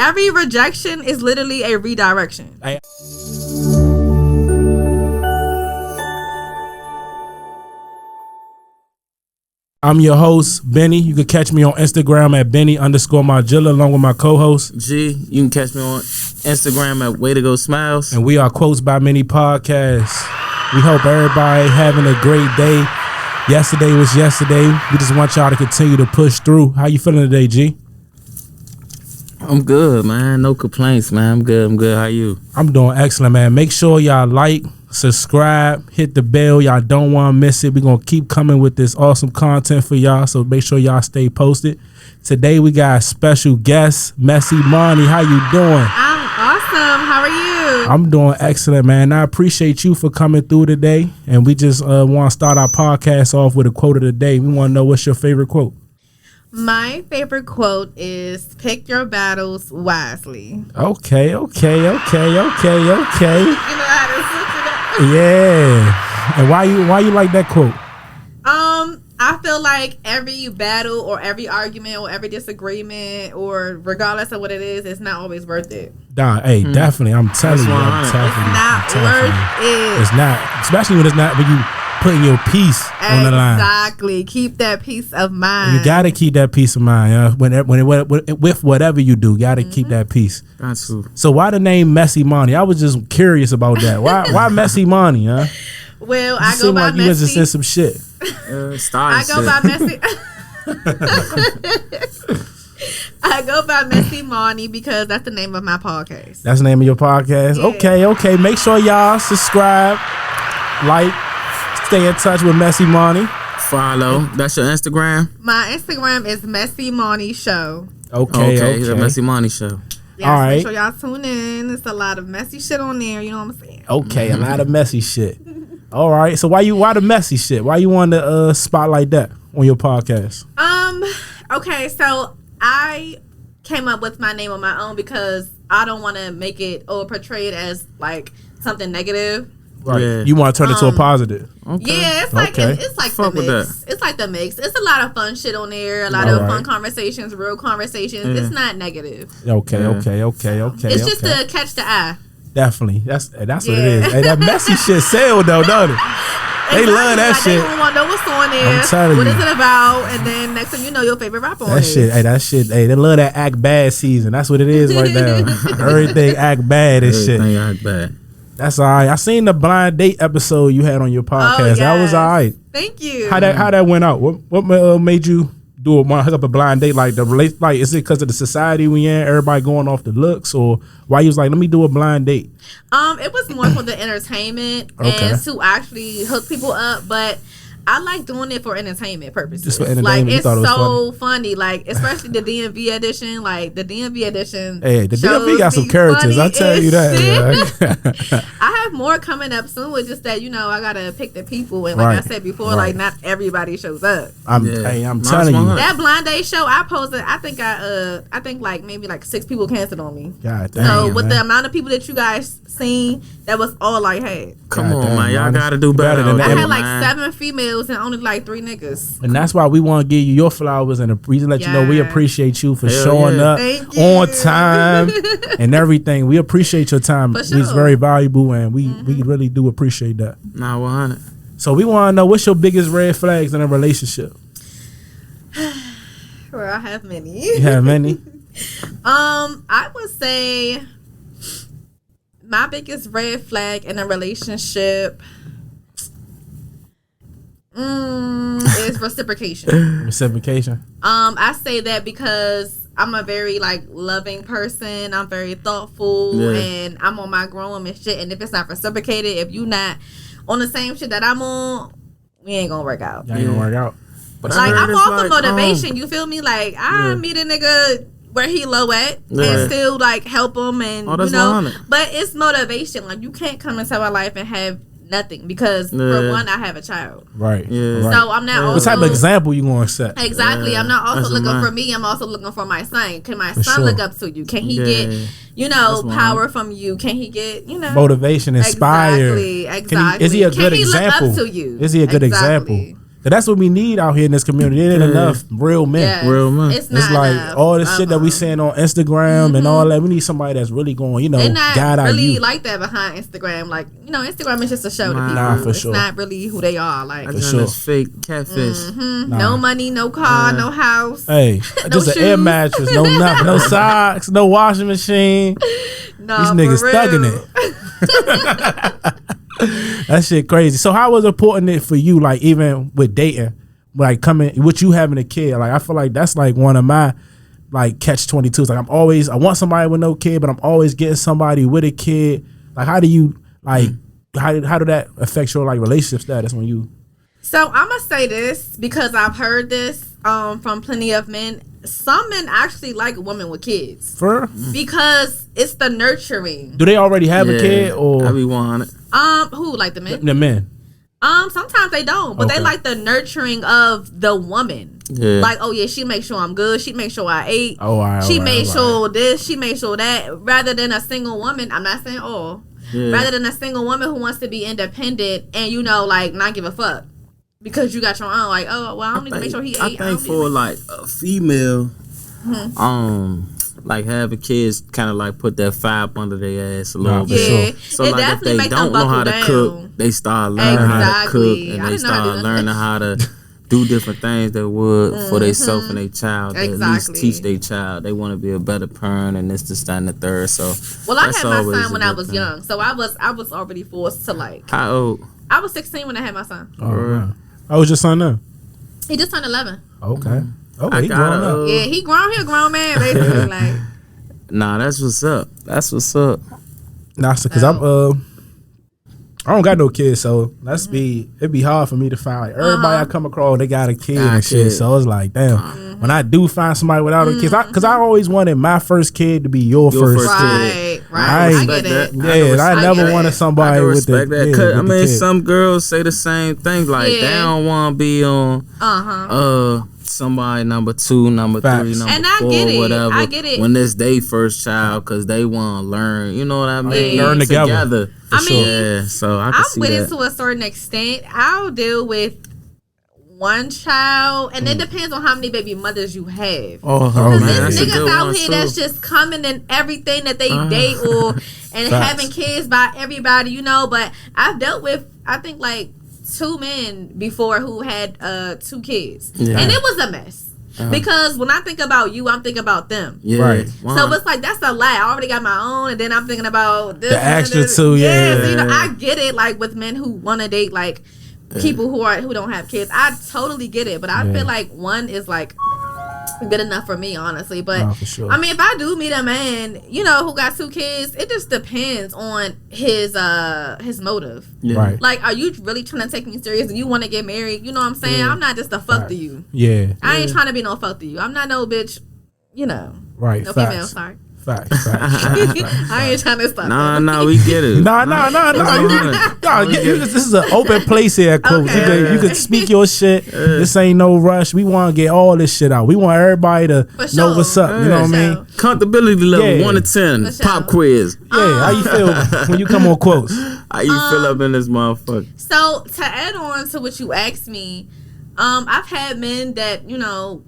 every rejection is literally a redirection. I'm your host, Benny. You can catch me on Instagram at Benny_Margilla along with my co-host. G, you can catch me on Instagram at Way to Go Smiles. And we are Quotes by Many Podcasts. We hope everybody having a great day. Yesterday was yesterday. We just want y'all to continue to push through. How you feeling today, G? I'm good, man. No complaints, man. I'm good. How you? I'm doing excellent, man. Make sure y'all like, subscribe, hit the bell. Y'all don't want to miss it. We're going to keep coming with this awesome content for y'all, so make sure y'all stay posted. Today we got a special guest, Messy Money. How you doing? I'm awesome. How are you? I'm doing excellent, man. I appreciate you for coming through today. And we just want to start our podcast off with a quote of the day. We want to know, what's your favorite quote? My favorite quote is, pick your battles wisely. Okay. You know how to switch it up. Yeah. And why you like that quote? I feel like every battle or every argument or every disagreement, or regardless of what it is, it's not always worth it. Nah, hey, definitely. I'm telling you. It's not worth it. It's not, especially when you putting your peace on the line. Exactly. Keep that peace of mind. You gotta keep that peace of mind. With whatever you do, you gotta keep that peace. That's true. So why the name Messy Money? I was just curious about that. Why Messy Money? Huh? Well, I go by like you was just in some shit. I go by Messy. I go by Messy Money because that's the name of my podcast. That's the name of your podcast? Yeah. Okay. Make sure y'all subscribe, like, stay in touch with Messy Money. Follow. That's your Instagram? My Instagram is Messy Money Show. Okay. The Messy Money Show. Yes, all right. Make sure y'all tune in. There's a lot of messy shit on there. You know what I'm saying? Okay, a lot of messy shit. All right. So why the messy shit? Why you want to spotlight that on your podcast? Okay. So I came up with my name on my own because I don't want to make it or portray it as like something negative. Right. Yeah. You want to turn it to a positive. Okay. Yeah, it's like it's like the mix. It's like the mix. It's a lot of fun shit on there. A lot of fun conversations, real conversations. Yeah. It's not negative. Okay. It's just to catch the eye. Definitely. That's what it is. Hey, that messy shit sell though, don't it? They love that shit. They don't want to know what's on there. I'm telling you. What is it about? And then next thing you know, your favorite rapper on there. That shit. Hey, they love that act bad season. That's what it is right now. Everything act bad and shit. Everything act bad. That's all right. I seen the blind date episode you had on your podcast. Yes. That was all right. Thank you. How that went out? What made you do a blind date? Like is it because of the society we in? Everybody going off the looks, or why you was like, let me do a blind date? It was more for the entertainment and to actually hook people up, but I like doing it for entertainment purposes. Just for entertainment. Like, it's so funny. Like, especially the DMV edition. Like, the DMV edition. Hey, the DMV got some characters. I tell you that. I have more coming up soon. It's just that, I got to pick the people. And like I said before, like, not everybody shows up. I'm telling you. That blind date show, I posted, I think like maybe like 6 people canceled on me. God damn. So, with the amount of people that you guys seen, that was all I had. Come on, man. Y'all got to do better than that. I had like 7 females and only like 3 niggas. And that's why we want to give you your flowers and a reason to let you know we appreciate you for showing up on time and everything. We appreciate your time. It's very valuable, and we really do appreciate that. Nah, 100. So we want to know, what's your biggest red flags in a relationship? Well, I have many. You have many? I would say my biggest red flag in a relationship is reciprocation. Reciprocation. I say that because I'm a very loving person. I'm very thoughtful, and I'm on my grown and shit. And if it's not reciprocated, if you not on the same shit that I'm on, we ain't gonna work out. Ain't gonna work out. But I'm all for motivation. You feel me? Like I meet a nigga where he low at and still help him, and but it's motivation. Like, you can't come into my life and have nothing because for one, I have a child. Right. Yeah. So I'm not. What type of example you gonna set? Exactly. I'm not also looking for me. I'm also looking for my son. Can my son look up to you? Can he get power from you? Can he get motivation, inspired? Exactly. Is he a good example? Look up to you? Is he a good example? That's what we need out here in this community. There ain't enough real men. Yes. Real men. It's not like enough. all this shit that we seeing on Instagram and all that. We need somebody that's really going, you know, They're not guide our really youth. like that behind Instagram. Like, you know, Instagram is just a show to people. Nah, for it's sure. not really who they are. Like, For sure. Fake catfish. no money, no car, no house. Hey, No just an shoes. air mattress, no nothing, no socks, no washing machine. No, These niggas for thugging real. it. That shit crazy. So how was it important it for you, like even with dating, like coming with you having a kid? Like I feel like that's like one of my like catch-22s. Like I want somebody with no kid, but I'm always getting somebody with a kid. Like how do you like how did that affect your like relationship status when you? So I'm gonna say this because I've heard this from plenty of men. Some men actually like women with kids because it's the nurturing. Do they already have a kid or? I be 100. Who like the men? The men. Sometimes they don't, but they like the nurturing of the woman. Yeah. Like, oh yeah, she makes sure I'm good. She makes sure I ate. Oh, all right, she all right, made all sure this. She made sure that. Rather than a single woman, I'm not saying all. Yeah. Rather than a single woman who wants to be independent and like not give a fuck because you got your own. Like, oh well, I don't need to make sure he ate. I think for like a female, like having kids kind of like put that fire up under their ass a little bit. Yeah, So it like if definitely they make don't them know how to buckle cook, down. they start learning how to Exactly. cook, I and they didn't know how to start do learning how to do different things they would for themselves and their child. They at least Exactly. teach their child. They want to be a better parent and this, that, and the third. So Well, I that's had my always son a when I good was thing. young, so I was already forced to like. How old? I was 16 when I had my son. Oh, man. How was your son now? He just turned 11. Okay. Oh, I he got growing up. Yeah, he grown. He a grown man, basically. Like, Nah, that's what's up. That's what's up. Nah, because I don't got no kids, so it'd be hard for me to find like everybody I come across, they got a kid and shit. So it's like, damn, when I do find somebody without a kid, because I always wanted my first kid to be your first kid. right. I get it. Yeah, I never wanted somebody with the. that. Yeah, I with the mean, kid. some girls say the same thing. Like they don't want to be on somebody number 2, number 3, number And I 4, get it. whatever. I get it. When it's their first child, because they want to learn. You know what I mean? Yeah. Learn together. I mean, yeah. So I can I'm see with that. it to a certain extent. I'll deal with one child, and it depends on how many baby mothers you have. Oh Because man, there's that's a niggas good out one here too. that's just coming in everything that they date and having kids by everybody, you know. But I've dealt with, I think, like 2 men before who had 2 kids, and it was a mess. Because when I think about you, I'm thinking about them. Yeah. Right. So it's like that's a lie. I already got my own, and then I'm thinking about this. The extra 2, So, you know, yeah. I get it. Like with men who want to date, like people who don't have kids, I totally get it. But I feel like one is like good enough for me, honestly. But for sure. I mean, if I do meet a man, you know, who got 2 kids, it just depends on his motive. Yeah. Right. Like, are you really trying to take me serious? Do you want to get married? You know what I'm saying? I'm not just a fuck to you. Yeah. I ain't trying to be no fuck to you. I'm not no bitch, you know. Right. No Facts. female, sorry. Facts. I ain't trying to stop. Nah, we get it. Nah. This is an open place here, Coach. Okay. You can speak your shit. This ain't no rush. We want to get all this shit out. We want everybody to For know sure. what's up. You know what I mean? Comfortability level Yeah. 1 to 10. For sure. Pop quiz. Yeah. How you feel when you come on quotes? How you feel up in this motherfucker? So to add on to what you asked me, I've had men that, you know,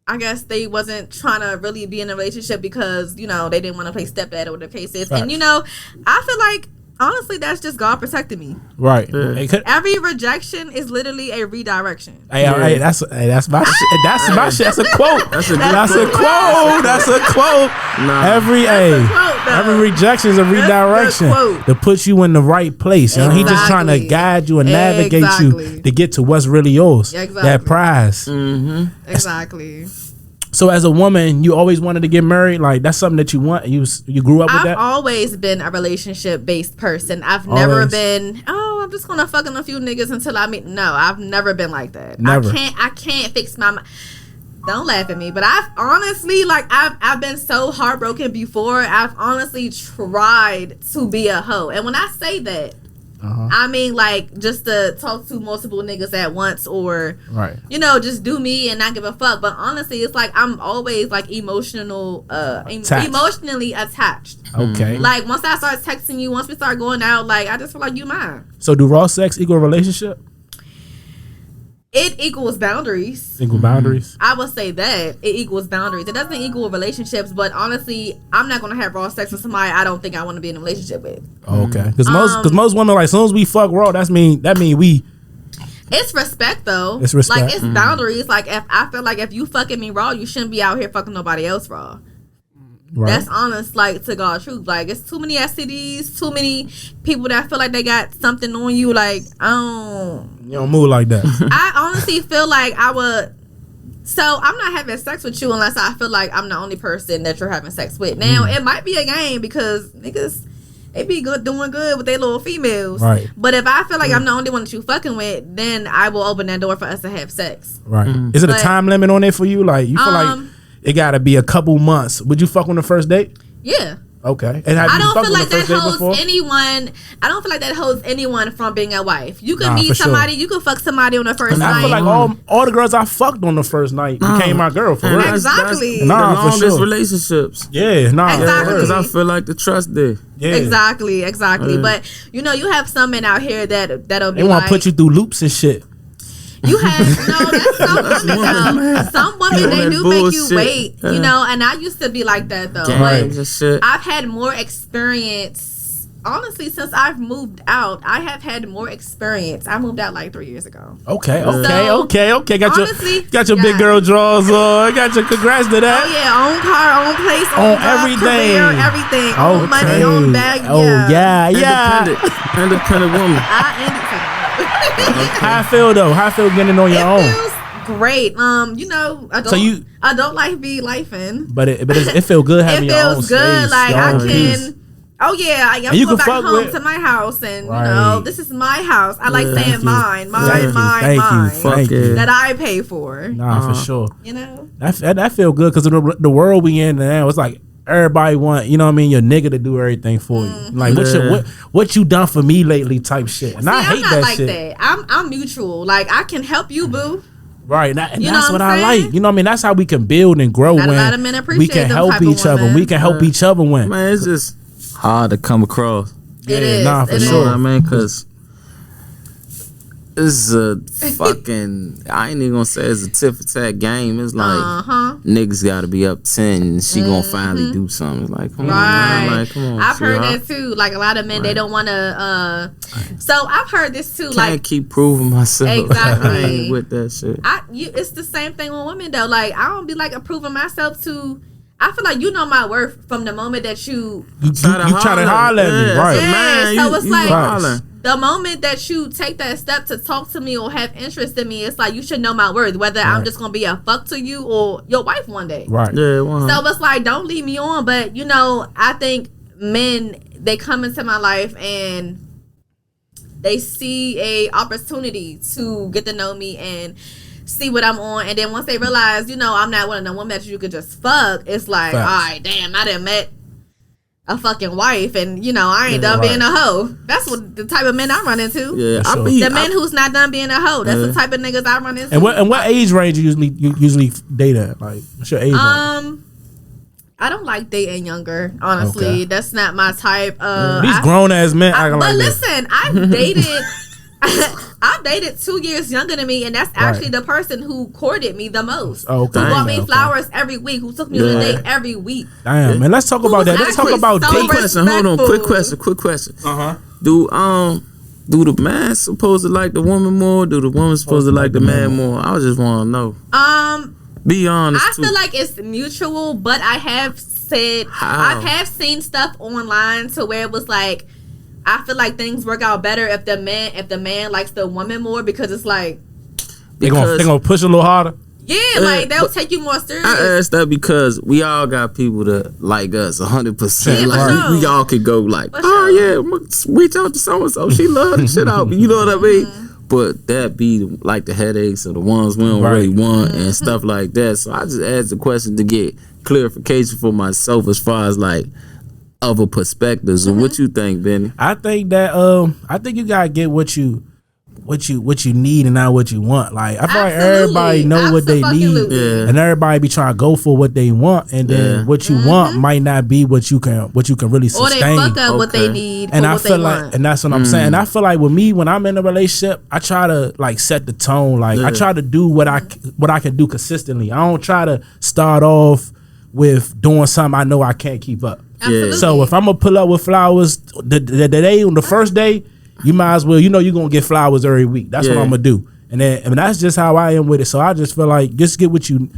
I guess they wasn't trying to really be in a relationship because, you know, they didn't want to play stepdad or whatever the case is. Facts. And, you know, I feel like, honestly, that's just God protecting me. Right. Every rejection is literally a redirection. Hey, that's my shit. That's my shit. That's a quote. That's a quote. That's a quote. Nah. Every rejection is a redirection quote. to put you in the right place. You know, he just trying to Exactly. guide you and navigate you Exactly. to get to what's really yours. Exactly. That prize. Exactly. So as a woman, you always wanted to get married. Like that's something that you want. You grew up with I've that. always been a relationship based person. I've never Always. been, I'm just gonna fuck on a few niggas until I meet. No, I've never been like that. Never. I can't fix my mind. Don't laugh at me, but I've honestly, like, I've been so heartbroken before. I've honestly tried to be a hoe, and when I say that, I mean like just to talk to multiple niggas at once, or Right. you know, just do me and not give a fuck. But honestly, it's like I'm always like emotionally attached. Okay. Like once I start texting you, once we start going out, like I just feel like you mine. So do raw sex equal relationship? It equals boundaries. Boundaries. I would say that it equals boundaries. It doesn't equal relationships, but honestly, I'm not gonna have raw sex with somebody I don't think I want to be in a relationship with. Okay, because most women, like, as soon as we fuck raw, that mean we. It's respect though. It's respect. Like it's boundaries. Like if I feel like if you fucking me raw, you shouldn't be out here fucking nobody else raw. Right. That's honest, like, to God truth. Like, it's too many STDs, too many people that feel like they got something on you. Like, you don't move like that. I honestly feel like I would. So I'm not having sex with you unless I feel like I'm the only person that you're having sex with. Now it might be a game because niggas, they be doing good with their little females. Right. But if I feel like I'm the only one that you fucking with, then I will open that door for us to have sex. Right. Is it a time limit on it for you? Like, you feel like it gotta be a couple months. Would you fuck on the first date? Yeah. Okay. And I don't feel like that holds anyone. I don't feel like that holds anyone from being a wife. You could meet somebody. Sure. You could fuck somebody on the first night. I feel like all the girls I fucked on the first night became my girl for real. Exactly. The longest relationships. Yeah. Exactly. Because I feel like the trust there. Yeah. Exactly. But you have some men out here that'll be. They want to put you through loops and shit. You have that's some women. Some women they do make you wait, and I used to be like that though. I've had more experience. Honestly, since I've moved out, I have had more experience. I moved out like 3 years ago. Okay. Got your big girl drawers on. Got your congrats to that. Oh yeah, own car, own place, own everything, everything, own money, own bag. Independent woman. How I feel though? How I feel getting on your own? Feels great. I don't like be lifing. But it feels good having your own space. It feels good. Like I can. Oh yeah, I can go back home to my house, and this is my house. I like saying mine, mine. That I pay for. Nah, for sure. That feel good because the world we in now, it's like everybody want, your nigga to do everything for you. Like what you done for me lately type shit. And I hate that shit. That. I'm mutual. Like I can help you, boo. Right, and that's what I like. That's how we can build and grow. Not when a lot of men appreciate we can help each other. We can help each other when. Man, it's just hard to come across. It is. Nah, for sure. I mean, because it's a fucking, I ain't even gonna say it's a tit for tat game. It's like niggas gotta be up 10 and she gonna finally do something. It's like, come on, man. Like, come on. I've heard that too. Like a lot of men, they don't wanna so I've heard this too. Can't keep proving myself. Exactly. I ain't with that shit. It's the same thing with women though. Like I don't be like approving myself to. I feel like you know my worth from the moment that you try to holler at me, right? Yeah, man, so it's like the moment that you take that step to talk to me or have interest in me, it's like you should know my worth, whether I'm just gonna be a fuck to you or your wife one day. Right. Yeah. 100. So it's like don't leave me on, but I think men, they come into my life and they see a opportunity to get to know me and see what I'm on, and then once they realize, I'm not one of the women that you could just fuck, it's like, all right, damn, I done met a fucking wife, and I ain't done being a hoe. That's what the type of men I run into. Yeah, the men who's not done being a hoe. That's the type of niggas I run into. And what age range you usually date at? Like, what's your age range? I don't like dating younger. Honestly, that's not my type. These grown ass men. But listen, I've dated. I've dated 2 years younger than me, and that's actually the person who courted me the most. Who bought me flowers every week, who took me on a date every week. Damn, man, let's talk about that. Let's talk about dating. Hold on, quick question. Do the man supposed to like the woman more? Do the woman supposed to like the man more? I just want to know. Be honest. I feel like it's mutual, but I have said I have seen stuff online to where it was like, I feel like things work out better if the man likes the woman more, because it's like they gonna push a little harder. Yeah, like they'll take you more serious. I asked that because we all got people that like us 100%. Like we all could go like, reach out to so and so. She love the shit out. You know what I mean? But that be like the headaches of the ones we don't really want and stuff like that. So I just asked the question to get clarification for myself as far as like other perspectives. So what you think, Benny? I think that I think you gotta get what you what you need and not what you want. Like I feel like everybody know what they need, and everybody be trying to go for what they want, and then what you want might not be what you can really sustain. Or they fuck up what they need, and I feel like, and that's what I'm saying. And I feel like with me, when I'm in a relationship, I try to like set the tone. Like I try to do what I can do consistently. I don't try to start off with doing something I know I can't keep up. Absolutely. So if I'm gonna pull up with flowers the day on the first day, you might as well, you're gonna get flowers every week. That's what I'm gonna do. And that's just how I am with it. So I just feel like just get what you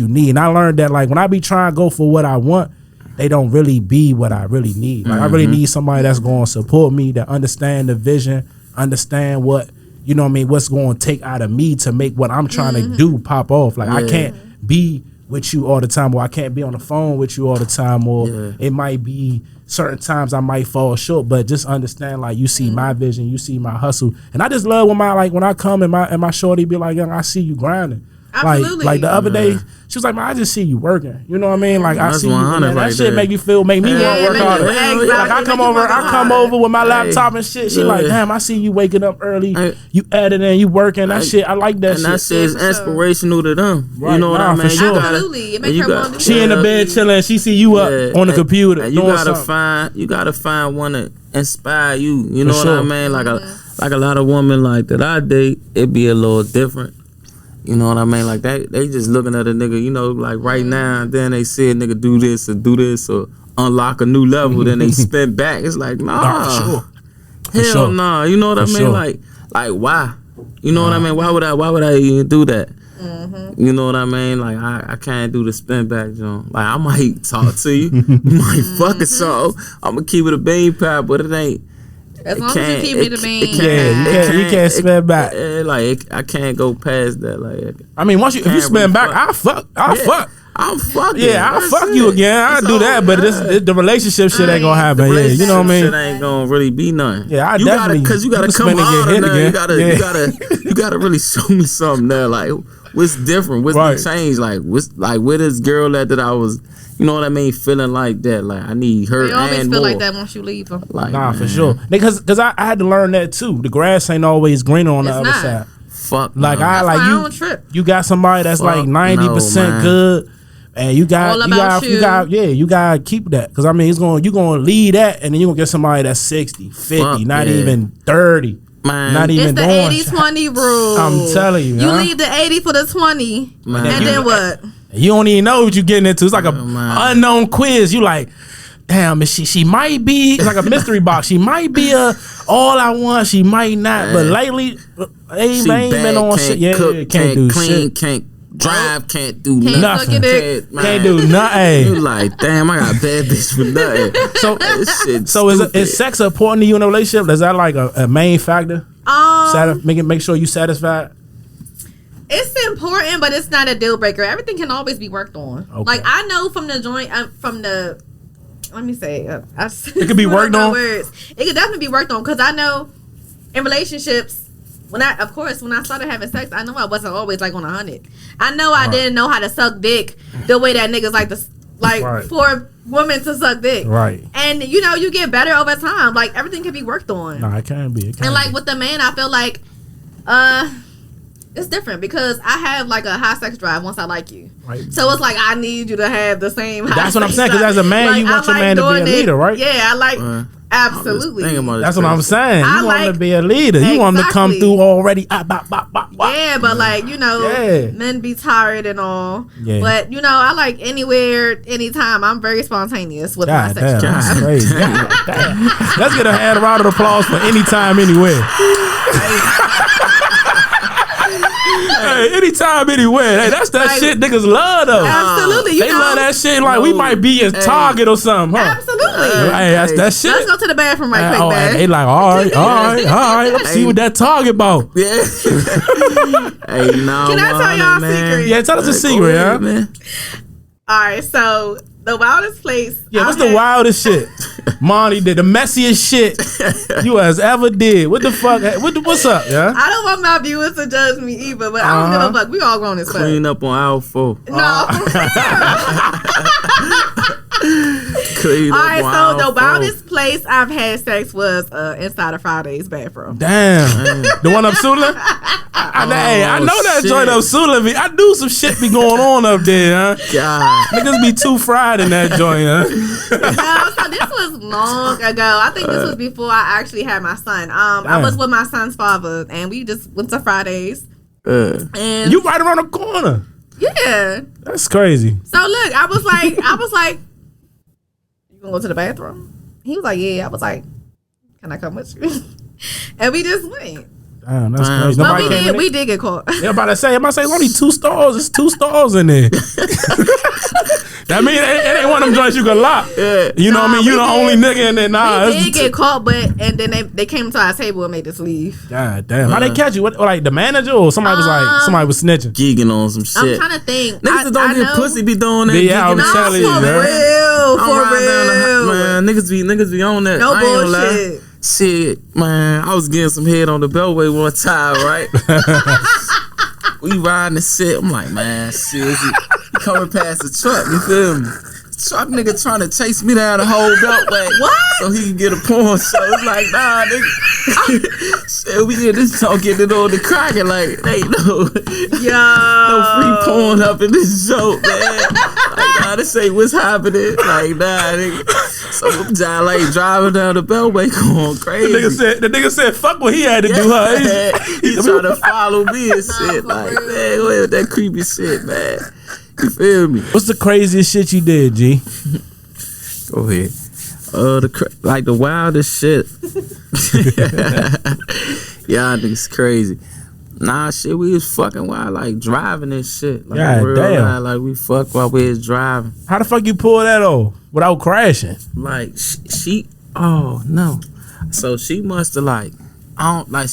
need. And I learned that like when I be trying to go for what I want, they don't really be what I really need. Like I really need somebody that's gonna support me, that understand the vision, understand what what's gonna take out of me to make what I'm trying to do pop off. Like I can't be with you all the time, or I can't be on the phone with you all the time, or it might be certain times I might fall short, but just understand like you see my vision, you see my hustle, and I just love when I come and my shorty be like, young, I see you grinding. Absolutely. Like the other day, she was like, man, I just see you working. You know what I mean? Like I see you. That right shit make me want to work harder. Like I come over with my laptop and shit. She like, damn, I see you waking up early. You editing, you working. That shit, I like that shit. And that shit is inspirational to them. Right. You know what I mean? Sure. Absolutely. It makes her want to do she in the bed chilling. She see you up on the computer. And you gotta find one to inspire you. You know what I mean? Like a lot of women like that I date, it be a little different. You know what I mean? Like they just looking at a nigga, like right now, and then they see a nigga do this or unlock a new level, then they spin back. It's like, nah. Hell nah. You know what I mean? Like why? You know what I mean? Why would I even do that? You know what I mean? Like I can't do the spin back, John. Like I might talk to you, might fucking so. I'm gonna keep it a bean pie, but it ain't. As long as you keep it a bean. You can't spin back. I can't go past that. Like I mean, if you spin back, I'll fuck. I'm fucking. Yeah, I'll fuck you again. I'll do that, but the relationship shit ain't gonna happen. Yeah, you know what I mean? Shit ain't gonna really be nothing. Yeah, you gotta come out again. You gotta really show me something there. Like what's different? What's the change? Like with this girl that I was. You know what I mean? Feeling like that. Like, I need her and more. They always feel like that once you leave them. Like, nah, man. For sure. Because I had to learn that, too. The grass ain't always greener on the other side. Fuck like, no. I like you got somebody that's like 90% good, and you got keep that. Because, I mean, you're going to leave that, and then you're going to get somebody that's 60, 50, not even 30. Man. Not even it's the 80-20 rule. I'm telling you. You leave the 80 for the 20, and then what? You don't even know what you're getting into. It's like a unknown quiz. You like, damn, she might be. It's like a mystery box. She might be all I want. She might not. But lately, ain't been on shit. Yeah, cook, can't do clean, shit. Can't drive. Can't do nothing. Can't do nothing. You like, damn, I got a bad bitch for nothing. So is sex important to you in a relationship? Is that like a main factor? Make sure you satisfied. It's important, but it's not a deal breaker. Everything can always be worked on. Okay. Like I know from the joint, let me say, it could be worked on. Words. It could definitely be worked on because I know in relationships, when I started having sex, I know I wasn't always like on 100. I know I didn't know how to suck dick the way that niggas for women to suck dick. Right. And you get better over time. Like everything can be worked on. No, it can be. And like with the man, I feel like it's different because I have like a high sex drive once I like you. Right. So it's like I need you to have the same high That's what I'm saying, because as a man, like, you want your man to be a leader, right? Yeah, I like absolutely. That's what I'm saying. You want him to be a leader. You want him to come through already. Yeah, but like, men be tired and all. Yeah. But I like anywhere, anytime. I'm very spontaneous with my sex drive. That's crazy. Let's get a round of applause for anytime, anywhere. Hey, anytime, anywhere. Hey, that's that shit niggas love though. Absolutely. They love that shit. Like we might be a target or something, huh? Absolutely. Hey, that's that shit. Let's go to the bathroom right quick, man. They like, all right. Let's see what that target about. Yeah. Hey, no. Can I tell y'all a secret? Yeah, tell us a secret, huh? Man. All right, so the wildest place. Yeah, what's the wildest shit Monty did? The messiest shit you has ever did. What the fuck? What's up, yeah? I don't want my viewers to judge me either, but I don't give a fuck. We all grown as fuck. Clean up on aisle 4. No. clean All up. right, so the wildest place I've had sex was inside of Friday's bathroom. Damn. The one up Sula? I know that joint up Sula. I do some shit be going on up there, huh? God. Niggas be too fried in that joint, huh? So this was long ago. I think this was before I actually had my son. I was with my son's father, and we just went to Fridays. And you right around the corner. Yeah. That's crazy. So look, I was like, you gonna go to the bathroom? He was like, yeah. I was like, can I come with you? And we just went. Damn, that's crazy. But we did get caught. Yeah, I'm about to say it's only 2 stalls. It's 2 stalls in there. That mean it ain't one of them joints you can lock. Yeah. You know what I mean? You the only nigga in there. Nah, we did get caught, and then they came to our table and made us leave. God damn. How they catch you? What, like the manager or somebody was snitching? Geeking on some shit. I'm trying to think. Niggas that don't get pussy be doing that. Yeah, I'm telling you, for real. Man, niggas be on that. No bullshit. Shit, man, I was getting some head on the Beltway one time, right? We riding the shit. I'm like, man, shit, he coming past the truck, you feel me? Truck nigga trying to chase me down the whole Beltway. What? So he can get a porn show. It's like, nah, nigga. Shit, we get this talk getting it on the cracking. Like, ain't no free porn up in this joke, man. Like, nah, this ain't what's happening. Like, nah, nigga. So I'm just like driving down the Beltway going crazy. The nigga said, fuck what he had to do, huh? He trying to follow me and shit. Like, man, wait with that creepy shit, man. You feel me? What's the craziest shit you did, G? Go ahead. Like the wildest shit. Y'all niggas crazy. Nah, shit, we was fucking wild, like driving this shit. Like, God damn. Wild, like we fucked while we was driving. How the fuck you pull that off without crashing? Like oh no. So she must have like, I don't like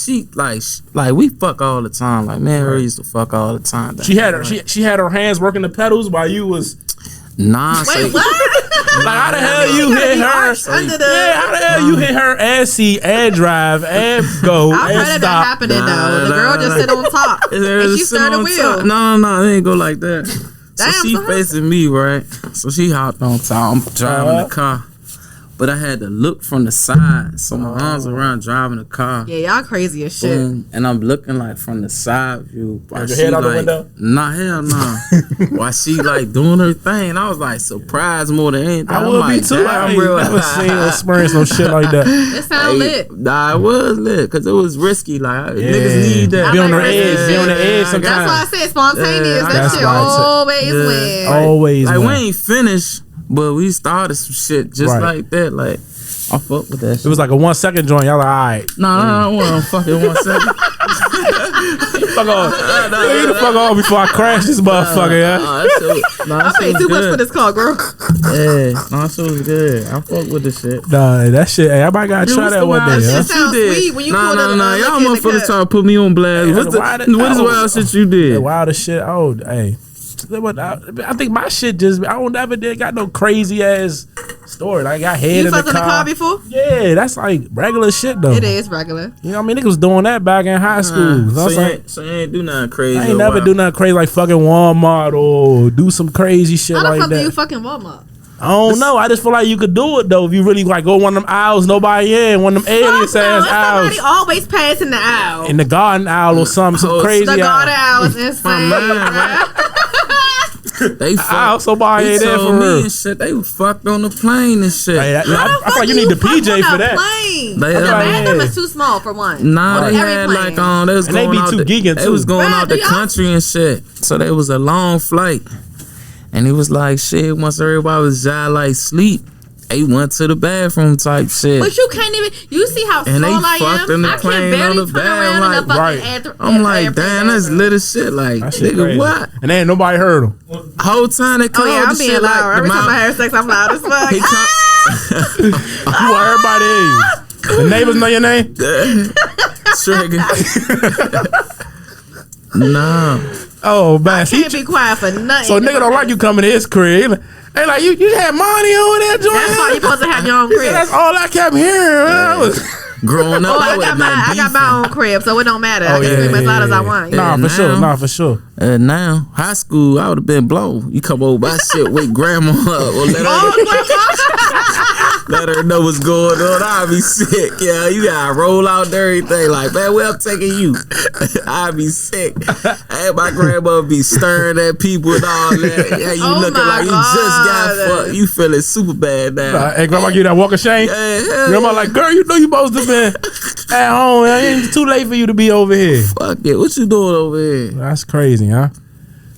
we fuck all the time. Like man, her used to fuck all the time. She had her hands working the pedals while you was. Nah. Wait, what? Like how the hell you hit her? How the hell you hit her air seat, air drive, air go, I've air heard of that happening though. The girl just sit on top and she started the wheel. No, it ain't go like that. Damn, so she facing me, right? So she hopped on top. I'm driving the car. But I had to look from the side, so my arms around driving the car. Yeah, y'all crazy as shit. And I'm looking like from the side view. Your head out the window? Nah, hell nah. While she like doing her thing, I was like surprised more than anything. I would be too. I ain't never seen or experienced no shit like that. It sound lit. Nah, it was lit because it was risky. Like niggas need that. Be on the edge sometimes. That's why I said spontaneous. That shit always wins. Always like we ain't finished. But we started some shit just like that. Like, I fuck with that shit. It was like a 1 second joint. Y'all like, all right. Nah, I don't want fucking 1 second. Fuck off. Get the fuck off before I crash this motherfucker, yeah? I paid too much for this car, girl. Yeah, nah, that shit was good. I fuck with this shit. Nah, that shit, hey, everybody gotta try that one day. It sounds sweet when you pull the Nah, y'all motherfuckers trying to put me on blast. What is the wild shit you did? The wildest shit, hey. I think my shit just, I don't ever got no crazy ass story. Like, I got head in the car. You fucked in the car before? Yeah, that's like regular shit though. It is regular. You know what I mean? Niggas was doing that back in high school. So you ain't do nothing crazy. I ain't never do nothing crazy like fucking Walmart or do some crazy shit like that. How the fuck do you fucking Walmart? I don't know. I just feel like you could do it though if you really like go one of them aisles, nobody in, one of them alias ass aisles. Somebody always passing the aisle. In the garden aisle or something, some crazy aisle. The garden aisle is insane. They fucked. Somebody ain't there for real. And shit. They fucked on the plane and shit. I feel like you need the PJ for that. The bathroom is too small for one. Nah, they had like they was going out. They was going out the country and shit. So there was a long flight, and it was like shit. Once everybody was like sleep, they went to the bathroom type shit. But you can't even. You see how small I am. I can barely turn around in the fucking I'm like, damn, that's lit as shit. Like, nigga, what? And ain't nobody heard him. Whole time they called I'm being loud. Every time I have sex, I'm loud as fuck. You want everybody to hear you. The neighbors know your name? Trigger. Nah. Oh, man. I can't be quiet for nothing. So nigga don't like you coming to his crib. They like, you had money over there, Jordan. That's why you supposed to have your own crib. That's all I kept hearing. Growing up, I got my own crib, so it don't matter. I can scream as loud as I want. Nah, for sure. Now, high school, I would have been blown. You come over my shit, wake grandma up, or let her know what's going on. I'll be sick. Yeah, you gotta roll out and everything. Like, man, where I'm taking you? I'll be sick. And my grandma be staring at people and all that. Yeah, you looking like you just got fucked. You feeling super bad now. Hey, grandma, give you that walk of shame. Yeah. Grandma like, girl, you know you supposed to be at home. It's too late for you to be over here. Fuck it. What you doing over here? That's crazy, huh?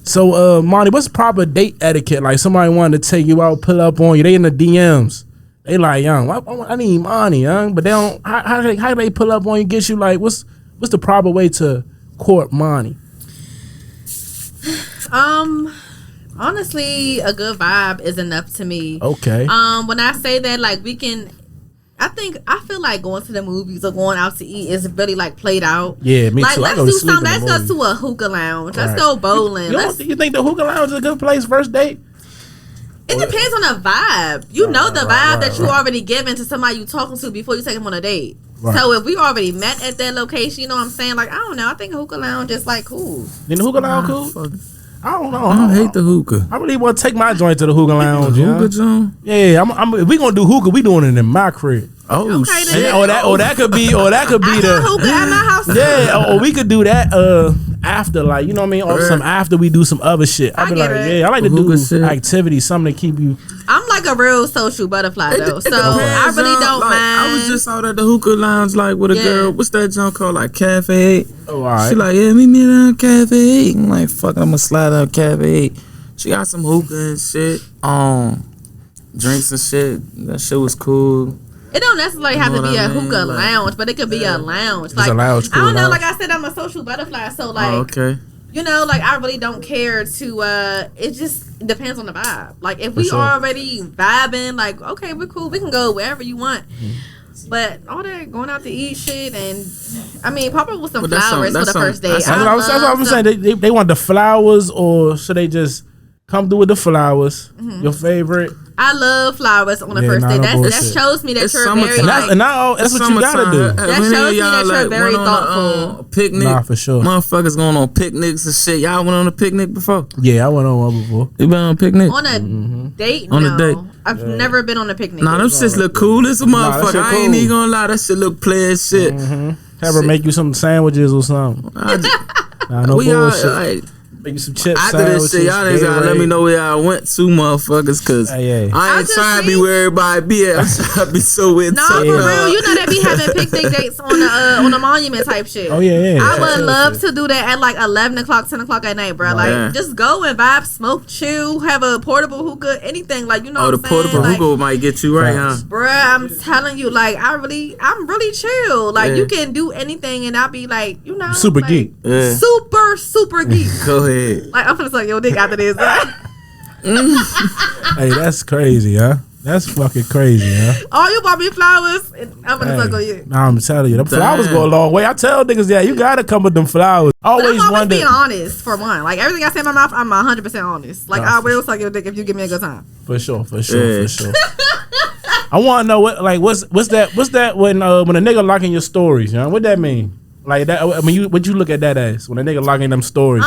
So, Monty, what's proper date etiquette? Like, somebody wanted to take you out, pull up on you. They in the DMs. They like, young, I need money, young. But they don't. How do they pull up on you? Get you like, what's the proper way to court money? Honestly, a good vibe is enough to me. Okay. When I say that, like, I feel like going to the movies or going out to eat is really like played out. Yeah, me like, too. Let's do something. Let's go to a hookah lounge. Let's go bowling. You think the hookah lounge is a good place first date? It depends on the vibe. You know the vibe that you already given to somebody you talking to before you take them on a date. Right. So if we already met at that location, you know what I'm saying? Like, I don't know. I think a hookah lounge is like cool. Then the hookah lounge cool? I don't know. I hate the hookah. I really want to take my joint to the hookah lounge. Hookah joint? Yeah, if we gonna do hookah, we doing it in my crib. Oh, okay, shit. Or that could be the hookah at my house. Yeah, or we could do that after, like, you know what I mean? Or some after we do some other shit. I be like, I like to do activities, something to keep you. I'm like a real social butterfly though, so I really don't mind. I was just out at the hookah lounge like with a girl. What's that junk called? Like Cafe 8. Oh, all right. She like, yeah, meet me down Cafe 8. I'm like, fuck, I'm gonna slide down Cafe 8. She got some hookah and shit, drinks and shit. That shit was cool. It don't necessarily have to be a hookah lounge, but it could be a lounge. Like, a lounge, cool I don't know. lounge. Like I said, I'm a social butterfly, so like, okay. You know, like, I really don't care to. It just depends on the vibe. Like, if we already vibing, like, okay, we're cool. We can go wherever you want. Mm-hmm. But all that going out to eat shit and I mean, Papa with some flowers for the first date. That's what I'm saying. They want the flowers, or should they just come through with the flowers? Mm-hmm. Your favorite. I love flowers on the first day. That shows me that you're very that's what you gotta do. That shows me that you're very thoughtful. Picnic. Nah, for sure. Motherfuckers going on picnics and shit. Y'all went on a picnic before? Yeah, I went on one before. You been on a picnic? On a date? On a date. I've never been on a picnic. Nah, them shits look cool as a motherfucker. I ain't even gonna lie. That shit look plain shit. Have her make you some sandwiches or something. No bullshit. Make you some chips. After this shit, y'all ain't gotta let me know where y'all went to, motherfuckers, cause I ain't trying to be where everybody be at. I'm trying to be so into. No, for real, you know they be having picnic dates on the monument type shit. Oh yeah. I would love to do that at like 11 o'clock, 10 o'clock at night, bro. Like, just go and vibe, smoke, chill, have a portable hookah, anything. Like, you know what I'm saying? Oh, the portable hookah might get you right, huh? Bruh, I'm telling you, like, I'm really chill. Like, you can do anything, and I'll be like, you know, super like, geek. Yeah. Super geek. Go ahead. Like, I'm finna suck your dick after this. Hey, that's crazy, huh? That's fucking crazy, huh? Oh, you bought me flowers, and I'm gonna suck on you. Nah, I'm telling you, them flowers go a long way. I tell niggas, you gotta come with them flowers. Always wonder. Being honest, for one. Like, everything I say in my mouth, I'm 100% honest. Like, I will suck your dick if you give me a good time. For sure. I want to know what's that when a nigga locking your stories, you know? What that mean? Like that, I mean, what you look at that as when a nigga locking them stories?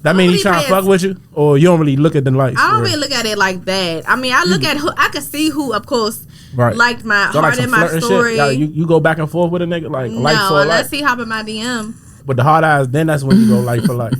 That mean he trying to fuck with you, or you don't really look at the likes? I don't really look at it like that. I mean, I look at who I can see who, of course, liked my heart in my story. You go back and forth with a nigga like for a unless he hop in my DM. But the hard eyes, then that's when you go like for like.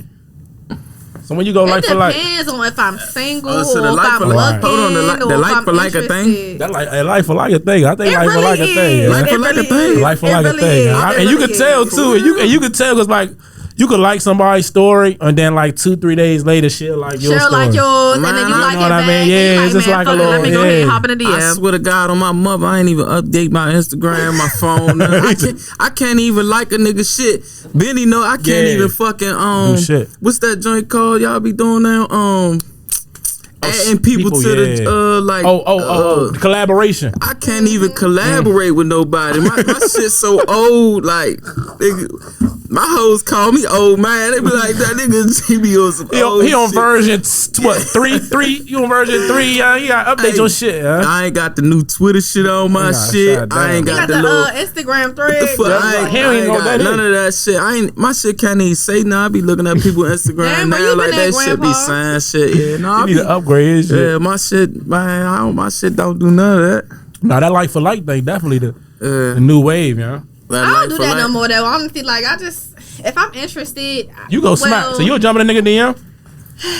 So when you go like for like, it depends on if I'm single or if I'm looking. Hold on, the like for like a thing. That like for like a thing. I think like for like a thing. Like for like a thing. Like for like a thing. And you can tell too. And you can tell because like. You could like somebody's story, and then like 2-3 days later, she'll like your story. She'll like yours, and then you like it back. Yeah, it's just like a little. Let me go ahead and hop in the DM. I swear to God, on my mother, I ain't even update my Instagram, my phone. I can't even like a nigga shit. Benny, no, I can't even fucking shit. What's that joint called? Y'all be doing now? Adding people to the collaboration. I can't even collaborate with nobody. My shit's so old, like My hoes call me old man. They be like, that nigga he be on some He on version 3? You on version 3? You gotta update your shit. Huh? I ain't got the new Twitter shit on my shit. I ain't got the little Instagram thread. I ain't got none of that shit. My shit can't even say now. I be looking at people's Instagram now like that shit be saying shit. Yeah, no, you need to upgrade his shit. Yeah, my shit, man. My shit don't do none of that. No, that like for like thing definitely the new wave, you know. I don't do that no more though. Honestly, like if I'm interested, you go smack. So you'll jump in a nigga DM?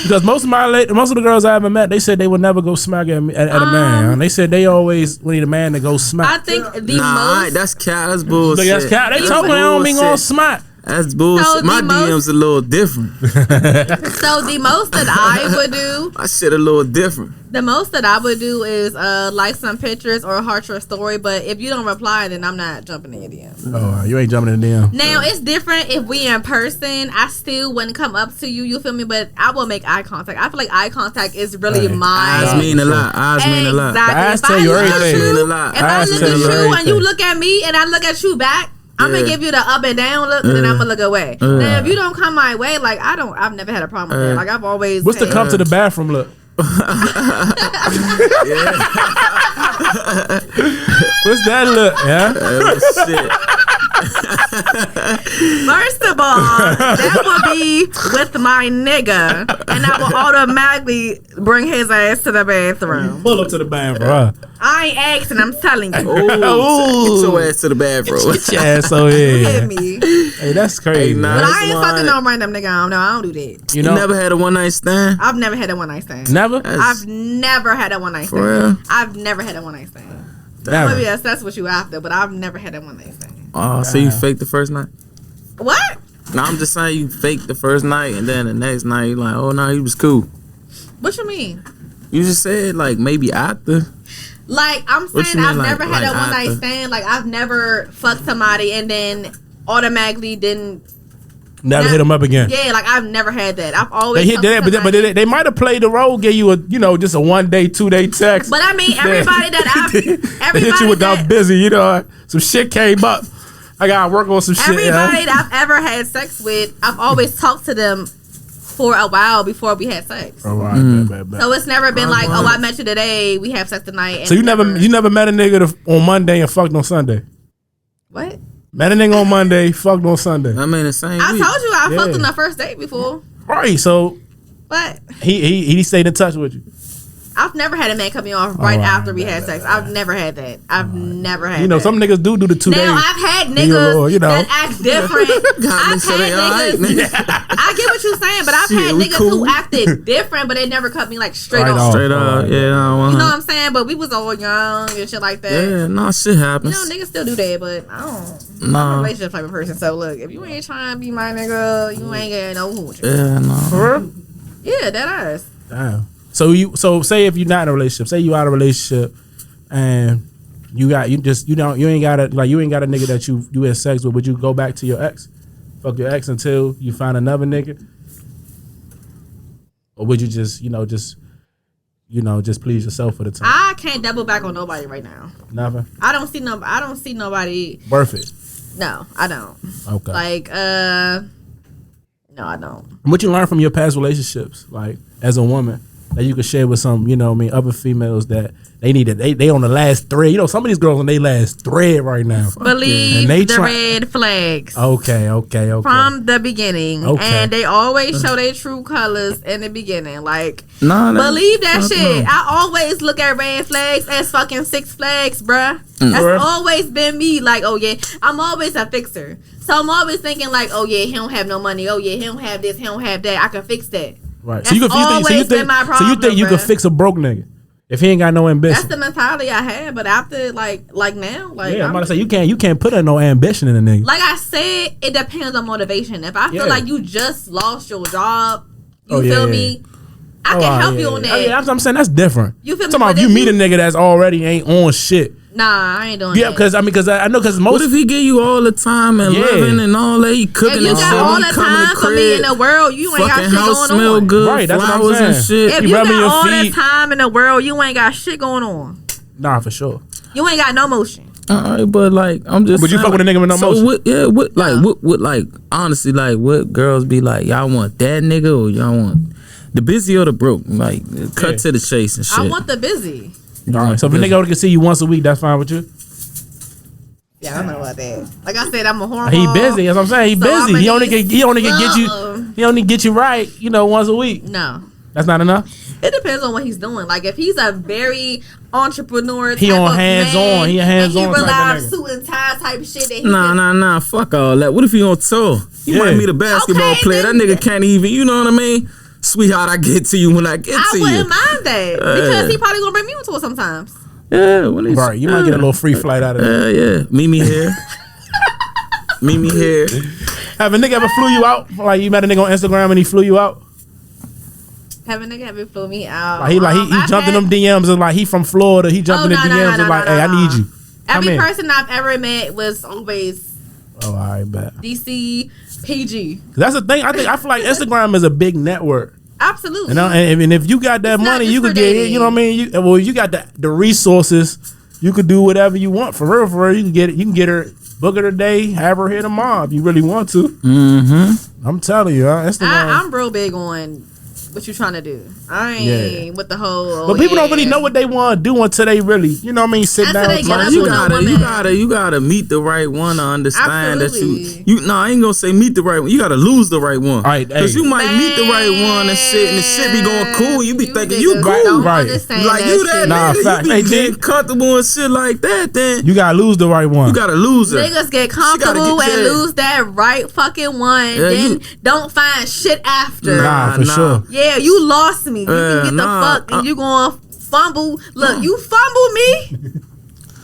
Because most of the girls I ever met, they said they would never go smack at a man. They said they always need a man to go smack. I think most. That's cat. That's bullshit. That's cat. They talking. They don't mean gonna smack. That's bullshit. So my DM's a little different. So the most that I would do, my shit a little different. The most that I would do is like some pictures or heart your story. But if you don't reply, then I'm not jumping in the DM. Oh, you ain't jumping in the DM. Now it's different if we in person. I still wouldn't come up to you. You feel me? But I will make eye contact. I feel like eye contact is really my. Eyes mean a lot. Eyes mean a lot. Eyes tell you everything. If I look at you and you look at me and I look at you back, I'm gonna give you the up and down look, and then I'm gonna look away. Now, if you don't come my way, like I've never had a problem with that. Like I've always. What's the come to the bathroom look? What's that look? Yeah. Shit. First of all, that would be with my nigga, and I will automatically bring his ass to the bathroom. Pull up to the bathroom. I ain't asking, I'm telling you. Get your ass to the bathroom. Get your ass over here. You hear me? Hey, that's crazy. But I ain't fucking no random nigga. I don't do that. You never had a one night stand? I've never had a one night stand. Never? I've never had a one night stand. For real? I've never had a one night stand. Never. Maybe that's what you after, but I've never had a one night stand. Oh, so you faked the first night? What? No, I'm just saying you faked the first night and then the next night you like, oh no, he was cool. What you mean? You just said like maybe after. Like I'm saying, I've never had a one night stand. Like I've never fucked somebody and then automatically didn't. Never hit them up again. Yeah, like I've never had that. I've always they hit that, but they might have played the role, gave you just a 1 day, 2 day text. But I mean, everybody that they hit you without busy, some shit came up. I gotta work on some shit. Everybody that I've ever had sex with, I've always talked to them for a while before we had sex. All right, So it's never been like, oh, I met you today, we have sex tonight. And so you never met a nigga on Monday and fucked on Sunday. What? Met a nigga on Monday, fucked on Sunday. I mean the same. I told you I fucked on the first date before. Right, so. But he stayed in touch with you. I've never had a man cut me off right after we had sex. I've never had that. I've never had that. Some niggas do the 2 days. Now, I've had niggas that act different. I've had niggas. I get what you're saying, but I've had niggas who acted different, but they never cut me like straight off. Straight up, yeah. You know what I'm saying? But we was all young and shit like that. Yeah, no, shit happens. Niggas still do that, but I don't. I'm a relationship type of person, so look, if you ain't trying to be my nigga, you ain't getting no hooch. Yeah, no. For real? Yeah, that ass. Damn. So say if you're not in a relationship, say you out of a relationship and you ain't got a nigga that you had sex with, would you go back to your ex? Fuck your ex until you find another nigga? Or would you just please yourself for the time? I can't double back on nobody right now. Never? I don't see nobody worth it. No, I don't. Okay. Like, no, I don't. What you learn from your past relationships, like as a woman, that you could share with some, other females that they on the last thread. Some of these girls on their last thread right now. Believe the red flags. Okay. From the beginning. Okay. And they always show their true colors in the beginning. Like, believe that shit. No. I always look at red flags as fucking Six Flags, bruh. That's always been me. Like, oh yeah, I'm always a fixer. So I'm always thinking like, oh yeah, he don't have no money. Oh yeah, he don't have this, he don't have that. I can fix that. Right. That's always been my problem. So you think you could fix a broke nigga if he ain't got no ambition? That's the mentality I had, but after like now, like I'm about to say you can't put in no ambition in a nigga. Like I said, it depends on motivation. If I feel like you just lost your job, you feel me? I can help you on that. I'm saying that's different. You feel me? Talking about if you meet a nigga that's already ain't on shit. Nah, I ain't doing that. Yeah, because I know most. What if he give you all the time and living and all that? He cooking and shit. If you got all the time for me in the world, you ain't got shit going on. Smell good, right? That's flowers what I'm saying. And shit. If you got all the time in the world, you ain't got shit going on. Nah, for sure. You ain't got no motion. All right, but like I'm just. But you fuck with a nigga with no motion. What like honestly, like what girls be like? Y'all want that nigga or y'all want the busy or the broke? Like cut to the chase and shit. I want the busy. All right, so if a nigga only can see you once a week, that's fine with you. Yeah, I don't know about that. Like I said, I'm a hormone. He busy. That's what I'm saying. He busy. He only can get you. He only get you right. Once a week. No, that's not enough. It depends on what he's doing. Like if he's a very entrepreneur, he on hands on. He a hands on. He rely on suit and tie type of shit. That he nah. Fuck all that. What if he on tour? You might meet a basketball player. That nigga can't even. You know what I mean? Sweetheart, I get to you when I get to you. I wouldn't mind that because he probably gonna bring me on tour sometimes. Yeah, right. You might get a little free flight out of that. Yeah. Meet me here. Have a nigga ever flew you out? Like you met a nigga on Instagram and he flew you out? Have a nigga ever flew me out? He jumped in them DMs and like he from Florida. He jumped in the DMs and like, hey, I need you. Every person I've ever met was always. Oh, I bet. DC, PG. That's the thing. I feel like Instagram is a big network. Absolutely. And if you got that money, you could get. You know what I mean? You got the resources. You could do whatever you want for real. You can get it. You can get her. Book her today, have her here tomorrow if you really want to. Mm-hmm. I'm telling you, I'm real big on what you trying to do. I ain't with the whole. But people don't really know what they want to do until they really, you know what I mean, sit down. You gotta meet the right one to understand that you. No, I ain't gonna say meet the right one. You gotta lose the right one. Right, because you might meet the right one and shit, and the shit be going cool. You be thinking you cool, right? Like you that nigga, you be getting comfortable and shit like that. Then you gotta lose the right one. You gotta lose it. Niggas get comfortable and lose that right fucking one. Then don't find shit after. Nah, for sure. Yeah, you lost me. You can get the fuck and you gonna fumble. Look, you fumble me.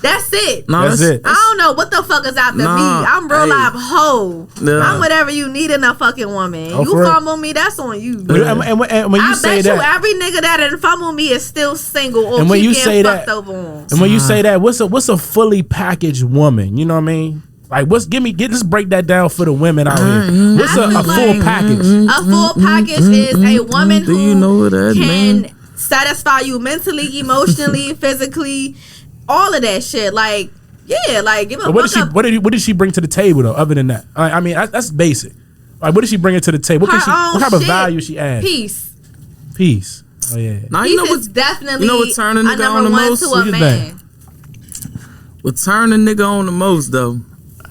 That's it. That's it. I don't know what the fuck is after me. I'm real live hoe. I'm whatever you need in a fucking woman. You fumble me, that's on you. And when you say that, every nigga that didn't fumble me is still single or and when you say that, over on. And when you say that, what's a fully packaged woman? You know what I mean? Like, let's break that down for the women out here. What's a full package? A full package is a woman who can satisfy you mentally, emotionally, physically, all of that shit. Like, yeah, like give a fuck up. What did she bring to the table though? Other than that, I mean, that's basic. Like, what did she bring to the table? What type of value she add? Peace. Oh yeah. Now you know what's definitely. You know what turning nigga on the most? What you think? What turn a nigga on the most though?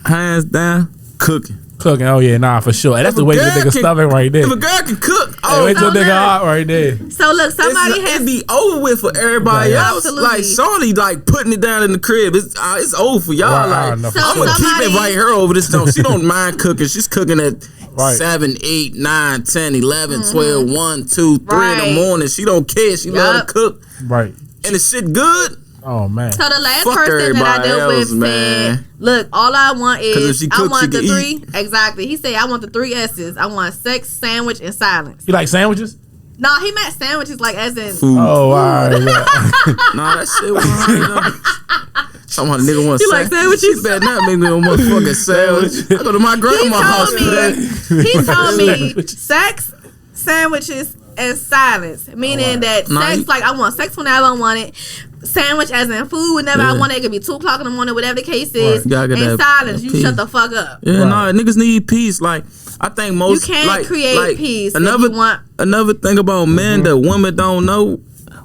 Hands down, cooking. Oh yeah, nah, for sure. And that's the way the nigga stomach right there. If a girl can cook, wait till nigga hot right there. So look, somebody has it be over with for everybody else. Absolutely. Like shorty, like putting it down in the crib. It's over for y'all. Right, like I'm gonna keep invite her over this though. She don't mind cooking. She's cooking at 7, 8, 9, 10, 11, 12, 1, 2, 3 in the morning. She don't care. She love to cook. Right. And the shit good. Oh man. So the last person that I dealt with said, look, all I want is I want the 3. Exactly. He said I want the 3 S's. I want sex, sandwich, and silence. You like sandwiches? No, he meant sandwiches like as in food. Oh, all right. Nah, that shit was Somehow the nigga want you like sandwiches? She better not make me a motherfucking sandwich. I go to my grandma's house today. He told me sex, sandwiches, and silence. Meaning that sex, like I want sex whenever I want it. Sandwich as in food whenever I want it. It could be 2 o'clock in the morning, whatever the case is. And silence, you shut the fuck up. Yeah, nah, niggas need peace. Like I think most you can't create peace. Another thing about men that women don't know.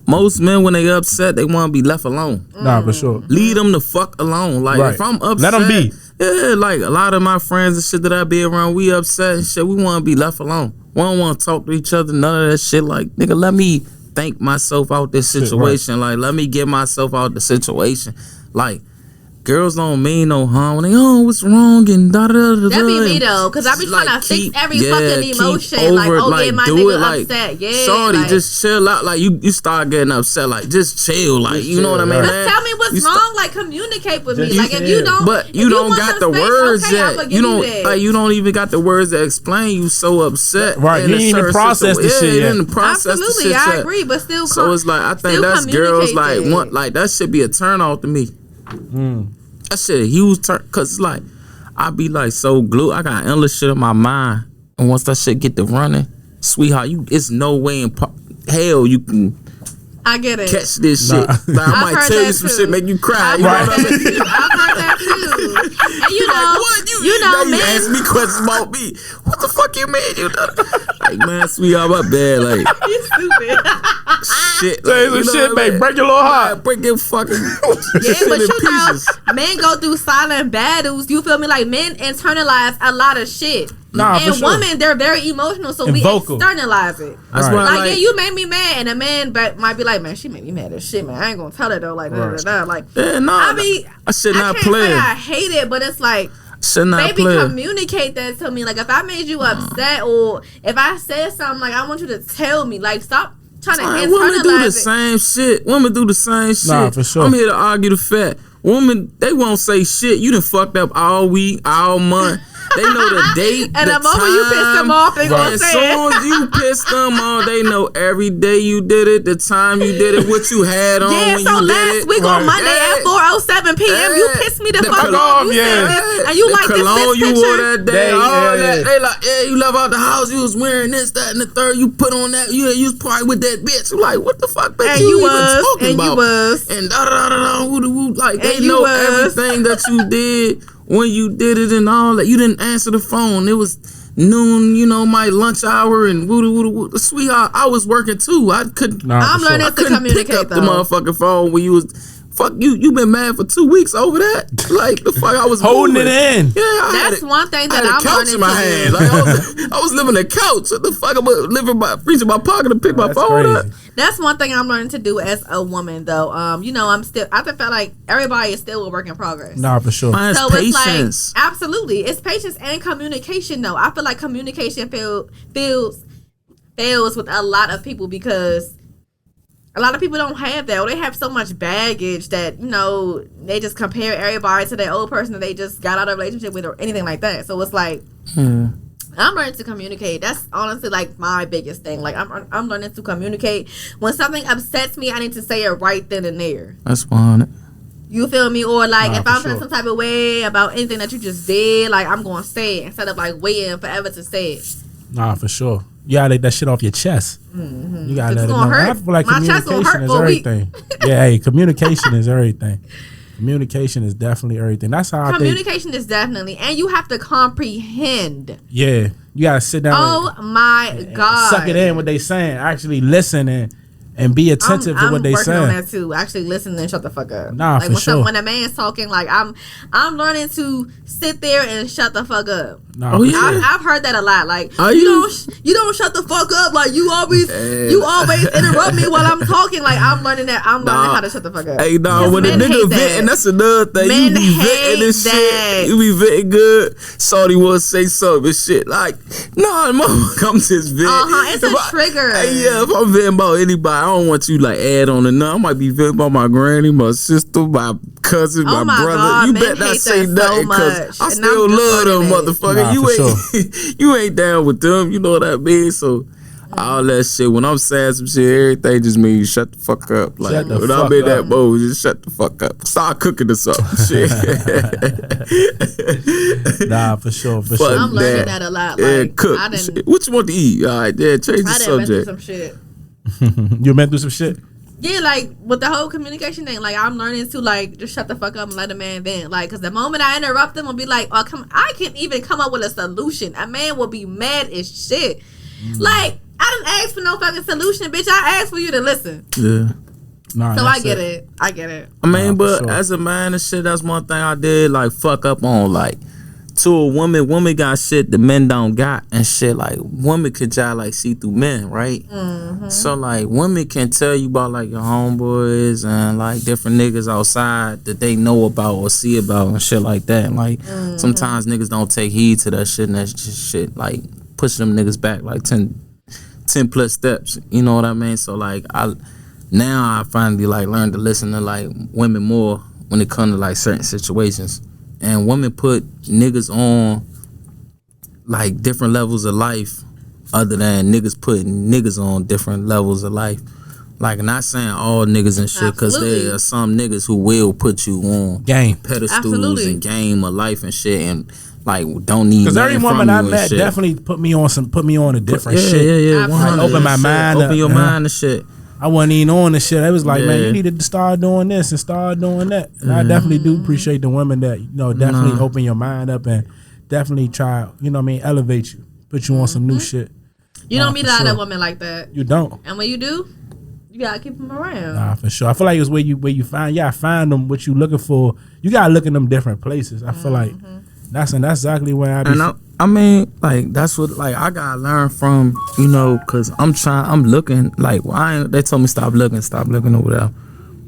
Most men, when they upset, they want to be left alone. Nah, for sure. Leave them the fuck alone. Like if I'm upset, let them be. Yeah, like a lot of my friends and shit that I be around, we upset and shit. We want to be left alone. We don't want to talk to each other. None of that shit. Like nigga, let me think myself out this situation. Like let me get myself out the situation. Like girls don't mean no harm when they what's wrong and da da da da. That be me though, cause I be trying to fix every fucking emotion. Like my nigga upset. Yeah, shorty, just chill out. Like you start getting upset. Like just chill. Like you know what I mean? Just tell me what's wrong. Like communicate with me. Like if you don't, but you don't got the words yet. You don't like you don't even got the words to explain. You so upset. Right, you didn't even process the shit yet. Absolutely, I agree, but still. So it's like I think that's girls like want like that should be a turn off to me. That shit a huge turn, cause it's like I be like so glued. I got endless shit in my mind, and once that shit get to running, sweetheart, it's no way in hell you can. I get it. Catch this shit. Like, I might tell you some shit, make you cry. You know what I mean? I've heard you know, what you know, man. You ask me questions about me. What the fuck you mean? You done? Like, man, sweetheart, my bad. Like, you stupid. Shit. Say some shit, babe. Break your little heart. Break your fucking but you know, men go through silent battles. You feel me? Like, men internalize a lot of shit. Nah, and for women, they're very emotional, so we vocal. externalize it. That's right. Like, yeah, you made me mad, and a man might be like, man, she made me mad as shit, man. I ain't gonna tell her though, like, like, yeah, no, I should not play. I hate it, but it's like, baby, communicate that to me. Like, if I made you upset, or if I said something, like, I want you to tell me. Like, stop trying to internalize women do the same shit. Women do the same shit. Nah, for sure. I'm here to argue the fact. Women, they won't say shit. You done fucked up all week, all month. They know the date, and the moment time. You pissed them off, they gonna say it. As soon as you pissed them off, they know every day you did it, the time you did it, what you had on when you did it. Yeah, so last week on Monday at 4:07 p.m., you pissed me the fuck off. And you like this cologne you picture. wore that day, all that. They like, yeah, you left out the house, you was wearing this, that, and the third. You put on that, you was probably with that bitch. I'm like, what the fuck, bitch? And you even talking and about? You was. And like, they know everything that you did. When you did it and all that, you didn't answer the phone. It was noon, you know, my lunch hour and woo. Sweetheart, I was working too. I couldn't. I'm learning to communicate. Pick up the motherfucking phone when you was. Fuck you! You been mad for 2 weeks over that? Like the fuck, I was holding it in. Yeah, that's one thing that I'm couch in my hand. Like I was living a couch. What the fuck? I'm reaching my pocket to pick my phone up. That's one thing I'm learning to do as a woman, though. You know, I feel like everybody is still a work in progress. Nah, for sure. So patience. It's like, absolutely, it's patience and communication. Though I feel like communication fails with a lot of people because a lot of people don't have that, or they have so much baggage that, you know, they just compare everybody to their old person that they just got out of a relationship with or anything like that. So it's like, I'm learning to communicate. That's honestly like my biggest thing. Like I'm learning to communicate. When something upsets me, I need to say it right then and there. That's fine. You feel me? Or like if I'm feeling some type of way about anything that you just did, like I'm going to say it instead of like waiting forever to say it. Nah, for sure. You gotta let that shit off your chest. Mm-hmm. You gotta let it know. Hurt. I feel like my communication is everything. Yeah, hey, communication is everything. Communication is definitely everything. That's how I think. Communication is definitely, and you have to comprehend. Yeah, you gotta sit down. Oh my God! Suck it in what they saying. Actually listen and be attentive to what they saying. I'm working on that too. Actually listen and shut the fuck up. Nah, like for sure. When a man's talking, like I'm learning to sit there and shut the fuck up. Nah, I've heard that a lot. Like you don't shut the fuck up. Like you always interrupt me while I'm talking. Like I'm learning that. I'm learning how to shut the fuck up. Hey, dog, when a nigga venting, that's another thing. You be venting this shit. You be venting good. Shorty will say something and shit. Like, nah, mama, I'm just venting. It's a trigger. Hey, yeah, if I'm venting about anybody, I don't want you like add on and I might be venting about my granny, my sister, my cousin, my brother. God, you better not say nothing because I still love them motherfuckers. You ain't down with them. You know what I mean? So all that shit. When I'm saying some shit, everything just means you shut the fuck up. Like when I'm in that mode, just shut the fuck up. Start cooking or something. Shit. Nah, for sure. I'm learning that a lot. Like, cook. What you want to eat? All right, yeah, change the subject. Some shit. You been through some shit? Yeah, like with the whole communication thing, like I'm learning to like just shut the fuck up and let a man vent. Like, cause the moment I interrupt them, I'll be like, "Oh, I can't even come up with a solution." A man will be mad as shit. Like, I didn't ask for no fucking solution, bitch. I asked for you to listen. Yeah. Nah, so I get it. I I mean, but as a man and shit, that's one thing I did like fuck up on. Like, to a woman got shit the men don't got and shit. Like, women could just like see through men, right? Mm-hmm. So like, women can tell you about like your homeboys and like different niggas outside that they know about or see about and shit like that. And, like, sometimes niggas don't take heed to that shit and that just shit like push them niggas back like 10 plus steps. You know what I mean? So like, I finally like learned to listen to like women more when it comes to like certain situations. And women put niggas on like different levels of life other than niggas putting niggas on different levels of life. Like, not saying all niggas and shit, because there are some niggas who will put you on pedestals and game of life and shit, and like don't need. Because every woman I met definitely put me on a different shit. Yeah. Like, open my mind, open your mind and shit. I wasn't even on the shit. It was like, man, you need to start doing this and start doing that. And I definitely do appreciate the women that, you know, definitely open your mind up and definitely try, you know what I mean, elevate you. Put you on some new shit. You don't meet a lot of women like that. You don't. And when you do, you gotta keep them around. Nah, for sure. I feel like it's where you find them what you looking for. You gotta look in them different places. I feel like that's exactly where I be. And I mean, like that's what like I gotta learn from, you know, cause I'm looking like they told me stop looking or whatever,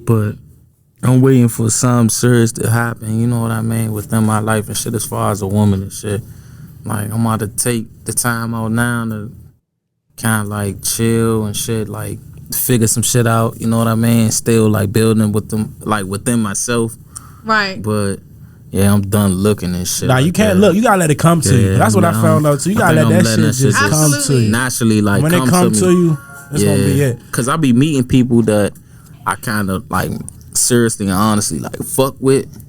but I'm waiting for something serious to happen. You know what I mean within my life and shit as far as a woman and shit. Like I'm about to take the time out now to kind of like chill and shit, like figure some shit out. You know what I mean? Still like building with them, like within myself. Right. But yeah, I'm done looking and shit. Nah, you can't look. You gotta let it come to you. That's what I found out too. You gotta let that shit just come to you. Naturally, like when it come to you, it's gonna be it. Cause I be meeting people that I kind of like seriously and honestly like fuck with.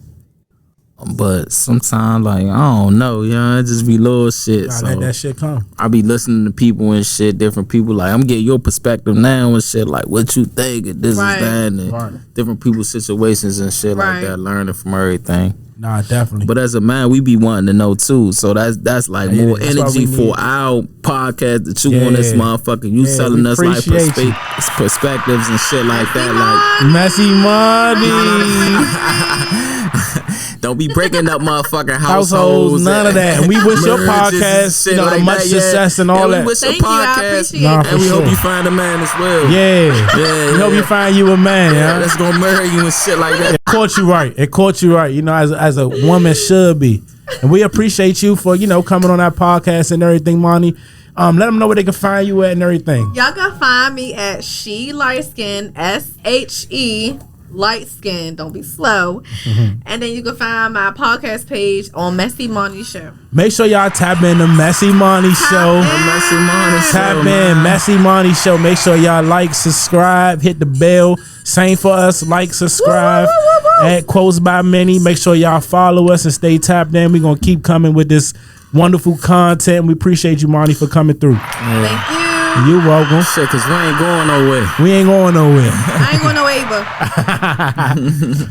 But sometimes, like, I don't know, you know, it just be little shit. So let that shit come. I be listening to people and shit, different people. Like, I'm getting your perspective now and shit, like, what you think, and this is that, and different people's situations and shit like that, learning from everything. Nah, definitely. But as a man, we be wanting to know too. So that's like more energy for our podcast that you on this motherfucker. You telling us like perspectives and shit like that. Like Messy Money. Don't be breaking up motherfucking households. None of that. And we wish your podcast, you know, like much success and all that. We wish your podcast, and we hope you find a man as well. We hope you find you a man. That's gonna marry you and shit like that. It caught you right. You know, as a woman should be. And we appreciate you for, you know, coming on our podcast and everything, Monty. Let them know where they can find you at and everything. Y'all can find me at She Light Skin, SHE Light Skin. Don't be slow. And then you can find my podcast page on Messy Monty Show. Make sure y'all tap in the Messy Monty Show. Tap in Messy Monty Show. Make sure y'all like, subscribe, hit the bell. Same for us. Like, subscribe. At Quotes by Many. Make sure y'all follow us and stay tapped in. We're gonna keep coming with this wonderful content. We appreciate you, Monty, for coming through. Thank you. You're welcome. Shit, cause we ain't going nowhere. We ain't going nowhere. I ain't going nowhere either.